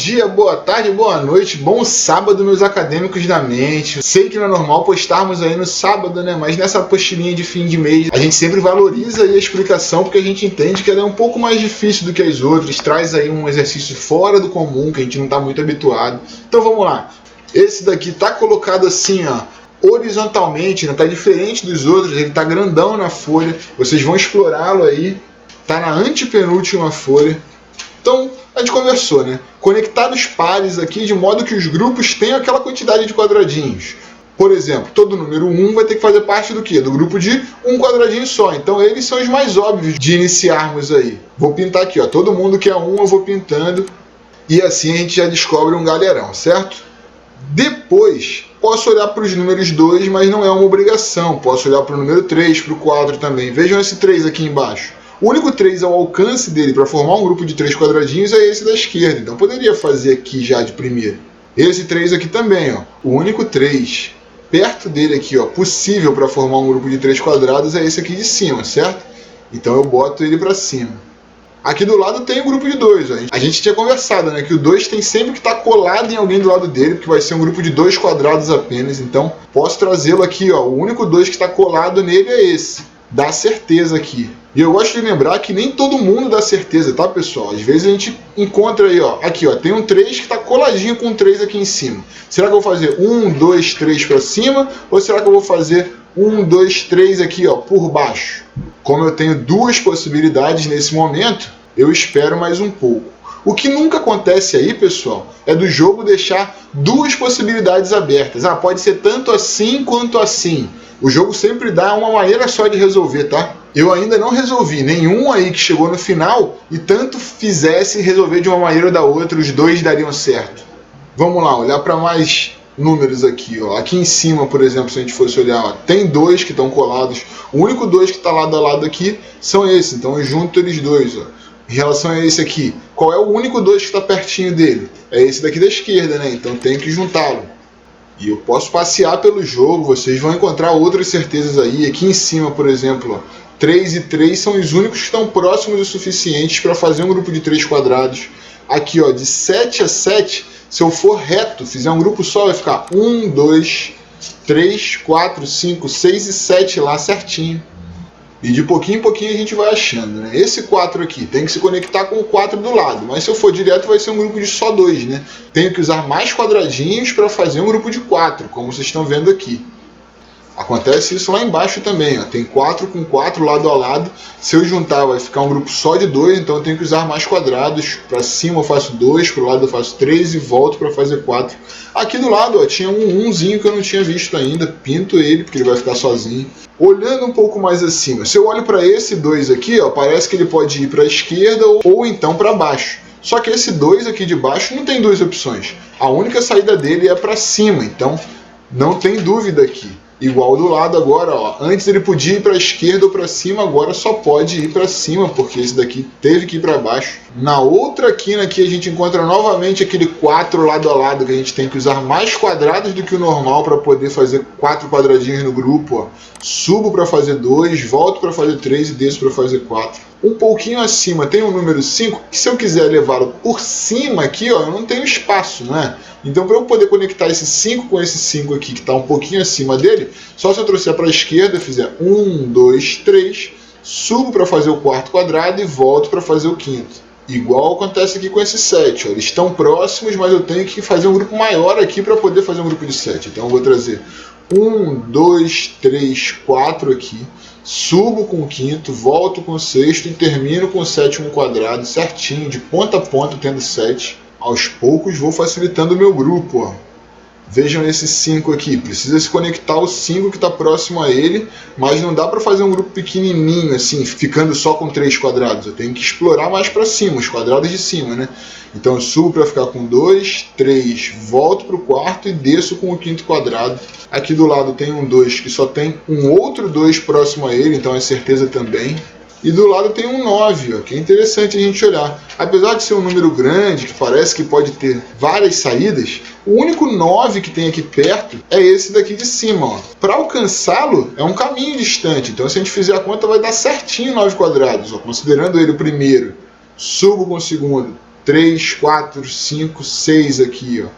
dia, boa tarde, boa noite, bom sábado, meus acadêmicos da mente. Sei que não é normal postarmos aí no sábado, né? Mas nessa apostilinha de fim de mês, a gente sempre valoriza aí a explicação, porque a gente entende que ela é um pouco mais difícil do que as outras, traz aí um exercício fora do comum, que a gente não está muito habituado. Então vamos lá. Esse daqui tá colocado assim, ó, horizontalmente, né? Tá diferente dos outros, ele tá grandão na folha. Vocês vão explorá-lo aí. Tá na antepenúltima folha. Então, a gente conversou, né? Conectar os pares aqui de modo que os grupos tenham aquela quantidade de quadradinhos. Por exemplo, todo número 1 vai ter que fazer parte do quê? Do grupo de um quadradinho só. Então, eles são os mais óbvios de iniciarmos aí. Vou pintar aqui, ó. Todo mundo que é 1 eu vou pintando. E assim a gente já descobre um galerão, certo? Depois, posso olhar para os números 2, mas não é uma obrigação. Posso olhar para o número 3, para o 4 também. Vejam esse 3 aqui embaixo. O único 3 ao alcance dele para formar um grupo de 3 quadradinhos é esse da esquerda. Então poderia fazer aqui já de primeira. Esse 3 aqui também, ó. O único 3 perto dele aqui, ó, possível para formar um grupo de 3 quadrados é esse aqui de cima, certo? Então eu boto ele para cima. Aqui do lado tem o grupo de 2. Ó. A gente tinha conversado, né, que o 2 tem sempre que estar colado em alguém do lado dele, porque vai ser um grupo de 2 quadrados apenas. Então posso trazê-lo aqui, ó. O único 2 que está colado nele é esse. Dá certeza aqui. E eu gosto de lembrar que nem todo mundo dá certeza, tá, pessoal? Às vezes a gente encontra aí, ó. Aqui, ó, tem um 3 que está coladinho com um 3 aqui em cima. Será que eu vou fazer 1, 2, 3 para cima? Ou será que eu vou fazer 1, 2, 3 aqui, ó, por baixo? Como eu tenho duas possibilidades nesse momento, eu espero mais um pouco. O que nunca acontece aí, pessoal, é do jogo deixar duas possibilidades abertas. Ah, pode ser tanto assim quanto assim. O jogo sempre dá uma maneira só de resolver, tá? Eu ainda não resolvi nenhum aí que chegou no final e tanto fizesse resolver de uma maneira ou da outra, os dois dariam certo. Vamos lá, olhar para mais números aqui, ó. Aqui em cima, por exemplo, se a gente fosse olhar, ó, tem 2 que estão colados. O único 2 que está lado a lado aqui são esses, então eu junto eles dois, ó. Em relação a esse aqui, qual é o único 2 que está pertinho dele? É esse daqui da esquerda, né? Então tenho que juntá-lo. E eu posso passear pelo jogo, vocês vão encontrar outras certezas aí. Aqui em cima, por exemplo, ó, 3 e 3 são os únicos que estão próximos o suficientes para fazer um grupo de 3 quadrados. Aqui, ó, de 7 a 7, se eu for reto, fizer um grupo só, vai ficar 1, 2, 3, 4, 5, 6 e 7 lá certinho. E de pouquinho em pouquinho a gente vai achando, né? Esse 4 aqui tem que se conectar com o 4 do lado, mas se eu for direto vai ser um grupo de só 2, né? Tenho que usar mais quadradinhos para fazer um grupo de 4, como vocês estão vendo aqui. Acontece isso lá embaixo também, ó. Tem 4 com 4 lado a lado. Se eu juntar vai ficar um grupo só de 2, então eu tenho que usar mais quadrados. Para cima eu faço 2, para o lado eu faço 3 e volto para fazer 4. Aqui do lado, ó, tinha um 1zinho que eu não tinha visto ainda. Pinto ele porque ele vai ficar sozinho. Olhando um pouco mais acima, se eu olho para esse 2 aqui, ó, parece que ele pode ir para a esquerda ou então para baixo. Só que esse 2 aqui de baixo não tem duas opções. A única saída dele é para cima, então não tem dúvida aqui. Igual do lado agora, ó. Antes ele podia ir para a esquerda ou para cima, agora só pode ir para cima, porque esse daqui teve que ir para baixo. Na outra quina aqui a gente encontra novamente aquele 4 lado a lado, que a gente tem que usar mais quadrados do que o normal para poder fazer 4 quadradinhos no grupo, ó. Subo para fazer 2, volto para fazer 3 e desço para fazer 4. Um pouquinho acima tem o número 5, que se eu quiser levá-lo por cima aqui, ó, eu não tenho espaço, não é? Então, para eu poder conectar esse 5 com esse 5 aqui, que está um pouquinho acima dele, só se eu trouxer para a esquerda, fizer 1, 2, 3, subo para fazer o quarto quadrado e volto para fazer o quinto. Igual acontece aqui com esse 7. Ó. Eles estão próximos, mas eu tenho que fazer um grupo maior aqui para poder fazer um grupo de 7. Então, eu vou trazer 1, 2, 3, 4 aqui. Subo com o quinto, volto com o sexto e termino com o sétimo quadrado certinho, de ponta a ponta, tendo 7. Aos poucos vou facilitando o meu grupo, ó. Vejam esse 5 aqui, precisa se conectar o 5 que está próximo a ele, mas não dá para fazer um grupo pequenininho assim, ficando só com 3 quadrados. Eu tenho que explorar mais para cima, os quadrados de cima, né? Então eu subo para ficar com 2, 3, volto para o quarto e desço com o quinto quadrado. Aqui do lado tem um 2 que só tem um outro 2 próximo a ele, então é certeza também. E do lado tem um 9, ó, que é interessante a gente olhar. Apesar de ser um número grande, que parece que pode ter várias saídas, o único 9 que tem aqui perto é esse daqui de cima. Para alcançá-lo, é um caminho distante. Então, se a gente fizer a conta, vai dar certinho 9 quadrados. Ó, considerando ele o primeiro, subo com o segundo, 3, 4, 5, 6 aqui, ó.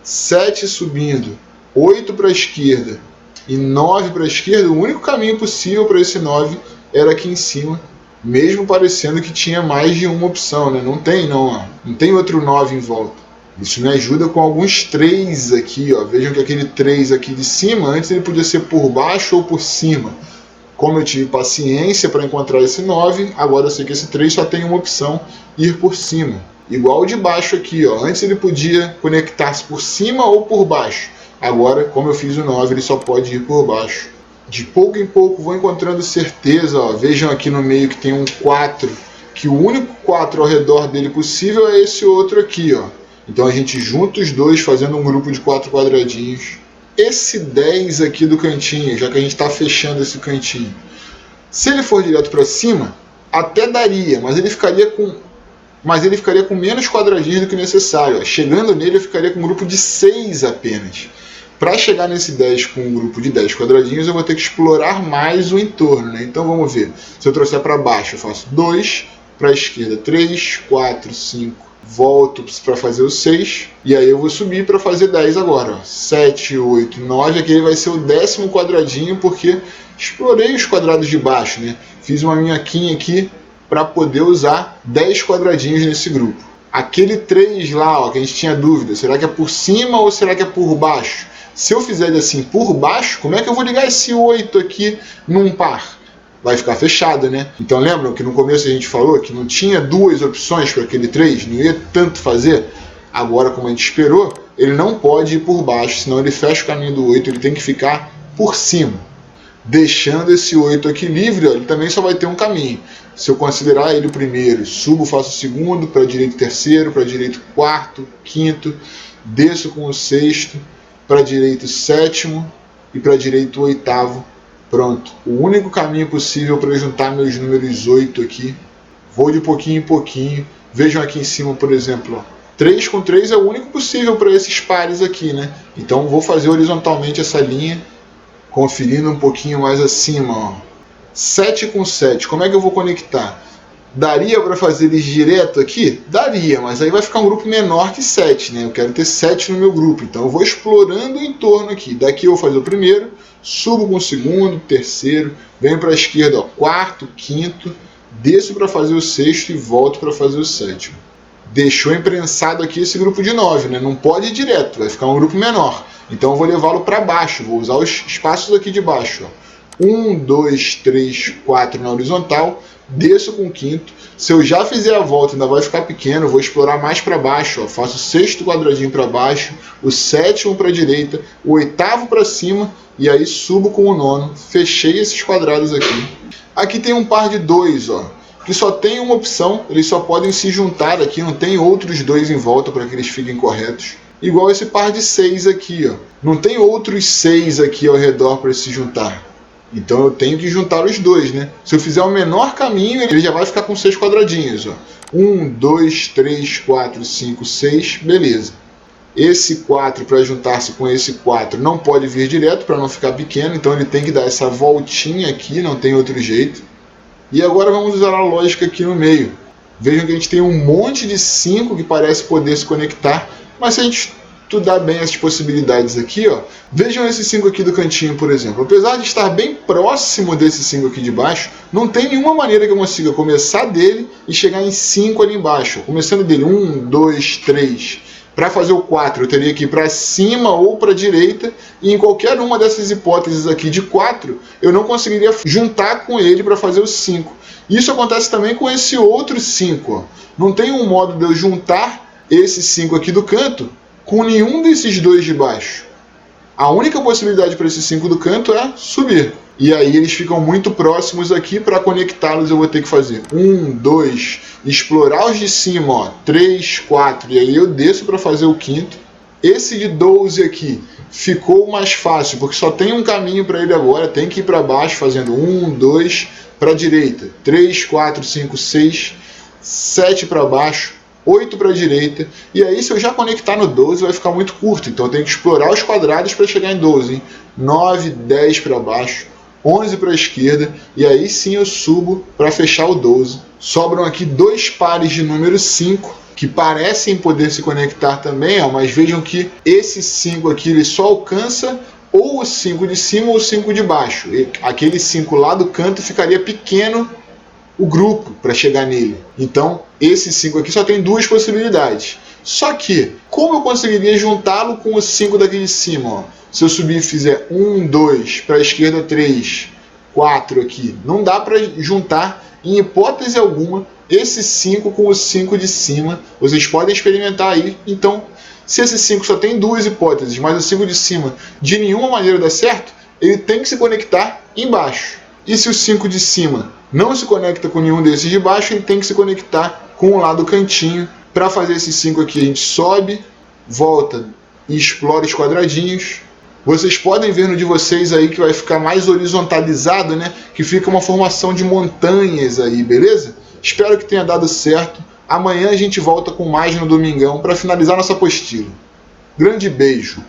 7 subindo, 8 para a esquerda e 9 para a esquerda. O único caminho possível para esse 9 era aqui em cima, mesmo parecendo que tinha mais de uma opção, né? Não tem, não, ó. Não tem outro 9 em volta. Isso me ajuda com alguns 3 aqui, ó. Vejam que aquele 3 aqui de cima, antes ele podia ser por baixo ou por cima. Como eu tive paciência para encontrar esse 9, agora eu sei que esse 3 só tem uma opção, ir por cima. Igual o de baixo aqui, ó. Antes ele podia conectar-se por cima ou por baixo. Agora, como eu fiz o 9, ele só pode ir por baixo. De pouco em pouco vou encontrando certeza, ó. Vejam aqui no meio que tem um 4, que o único 4 ao redor dele possível é esse outro aqui, ó. Então a gente junta os dois fazendo um grupo de 4 quadradinhos. Esse 10 aqui do cantinho, já que a gente está fechando esse cantinho, se ele for direto para cima, até daria, mas ele ficaria com menos quadradinhos do que necessário. Ó. Chegando nele eu ficaria com um grupo de 6 apenas. Para chegar nesse 10 com um grupo de 10 quadradinhos, eu vou ter que explorar mais o entorno, né? Então vamos ver. Se eu trouxer para baixo, eu faço 2, para a esquerda 3, 4, 5, volto para fazer o 6, e aí eu vou subir para fazer 10 agora. Ó. 7, 8, 9, aqui vai ser o 10º quadradinho, porque explorei os quadrados de baixo, né? Fiz uma minhoquinha aqui para poder usar 10 quadradinhos nesse grupo. Aquele 3 lá, ó, que a gente tinha dúvida, será que é por cima ou será que é por baixo? Se eu fizer assim por baixo, como é que eu vou ligar esse 8 aqui num par? Vai ficar fechado, né? Então lembram que no começo a gente falou que não tinha duas opções para aquele 3, não ia tanto fazer? Agora, como a gente esperou, ele não pode ir por baixo, senão ele fecha o caminho do 8, ele tem que ficar por cima. Deixando esse 8 aqui livre, ó, ele também só vai ter um caminho. Se eu considerar ele o primeiro, subo, faço o segundo, para a direita o terceiro, para a direita o quarto, quinto, desço com o sexto, para a direita o sétimo e para a direita o oitavo. Pronto. O único caminho possível para juntar meus números 8 aqui. Vou de pouquinho em pouquinho. Vejam aqui em cima, por exemplo, ó, 3 com 3 é o único possível para esses pares aqui, né? Então vou fazer horizontalmente essa linha, conferindo um pouquinho mais acima, ó. 7 com 7, como é que eu vou conectar? Daria para fazer eles direto aqui? Daria, mas aí vai ficar um grupo menor que 7, né? Eu quero ter 7 no meu grupo, então eu vou explorando o entorno aqui. Daqui eu vou fazer o primeiro, subo com o segundo, terceiro, venho para a esquerda, ó, quarto, quinto, desço para fazer o sexto e volto para fazer o sétimo. Deixou imprensado aqui esse grupo de 9, né? Não pode ir direto, vai ficar um grupo menor. Então eu vou levá-lo para baixo, vou usar os espaços aqui de baixo, ó. 1, 2, 3, 4 na horizontal, desço com o quinto. Se eu já fizer a volta, ainda vai ficar pequeno, eu vou explorar mais para baixo, ó. Faço o sexto quadradinho para baixo, o sétimo para a direita, o oitavo para cima, e aí subo com o nono. Fechei esses quadrados aqui. Aqui tem um par de 2, ó, que só tem uma opção, eles só podem se juntar aqui, não tem outros 2 em volta para que eles fiquem corretos. Igual esse par de 6 aqui, ó. Não tem outros 6 aqui ao redor para se juntar. Então eu tenho que juntar os dois, né? Se eu fizer o menor caminho, ele já vai ficar com 6 quadradinhos, ó. 1, 2, 3, 4, 5, 6, beleza. Esse 4 para juntar-se com esse 4 não pode vir direto para não ficar pequeno, então ele tem que dar essa voltinha aqui, não tem outro jeito. E agora vamos usar a lógica aqui no meio. Vejam que a gente tem um monte de 5 que parece poder se conectar, mas se a gente estudar bem essas possibilidades aqui, ó, vejam esse 5 aqui do cantinho, por exemplo. Apesar de estar bem próximo desse 5 aqui de baixo, não tem nenhuma maneira que eu consiga começar dele e chegar em 5 ali embaixo. Começando dele, 1, 2, 3. Para fazer o 4, eu teria que ir para cima ou para a direita, e em qualquer uma dessas hipóteses aqui de 4, eu não conseguiria juntar com ele para fazer o 5. Isso acontece também com esse outro 5. Ó. Não tem um modo de eu juntar esse 5 aqui do canto com nenhum desses 2 de baixo. A única possibilidade para esse 5 do canto é subir. E aí eles ficam muito próximos aqui, para conectá-los eu vou ter que fazer 1, 2, explorar os de cima, ó, 3, 4, e aí eu desço para fazer o quinto. Esse de 12 aqui ficou mais fácil, porque só tem um caminho para ele agora, tem que ir para baixo fazendo 1, 2, para a direita, 3, 4, 5, 6, 7 para baixo, 8 para a direita, e aí se eu já conectar no 12 vai ficar muito curto, então eu tenho que explorar os quadrados para chegar em 12, hein? 9, 10 para baixo, 11 para a esquerda, e aí sim eu subo para fechar o 12. Sobram aqui 2 pares de número 5, que parecem poder se conectar também, ó, mas vejam que esse 5 aqui ele só alcança ou o 5 de cima ou o 5 de baixo. E aquele 5 lá do canto ficaria pequeno o grupo para chegar nele. Então, esse 5 aqui só tem duas possibilidades. Só que, como eu conseguiria juntá-lo com o 5 daqui de cima? Ó? Se eu subir e fizer 1, 2, para a esquerda 3, 4 aqui, não dá para juntar em hipótese alguma esse 5 com o 5 de cima. Vocês podem experimentar aí. Então, se esse 5 só tem duas hipóteses, mas o 5 de cima de nenhuma maneira dá certo, ele tem que se conectar embaixo. E se o 5 de cima não se conecta com nenhum desses de baixo, ele tem que se conectar com o lado do cantinho. Para fazer esse 5 aqui, a gente sobe, volta e explora os quadradinhos. Vocês podem ver no de vocês aí que vai ficar mais horizontalizado, né? Que fica uma formação de montanhas aí, beleza? Espero que tenha dado certo. Amanhã a gente volta com mais no Domingão para finalizar nossa apostila. Grande beijo!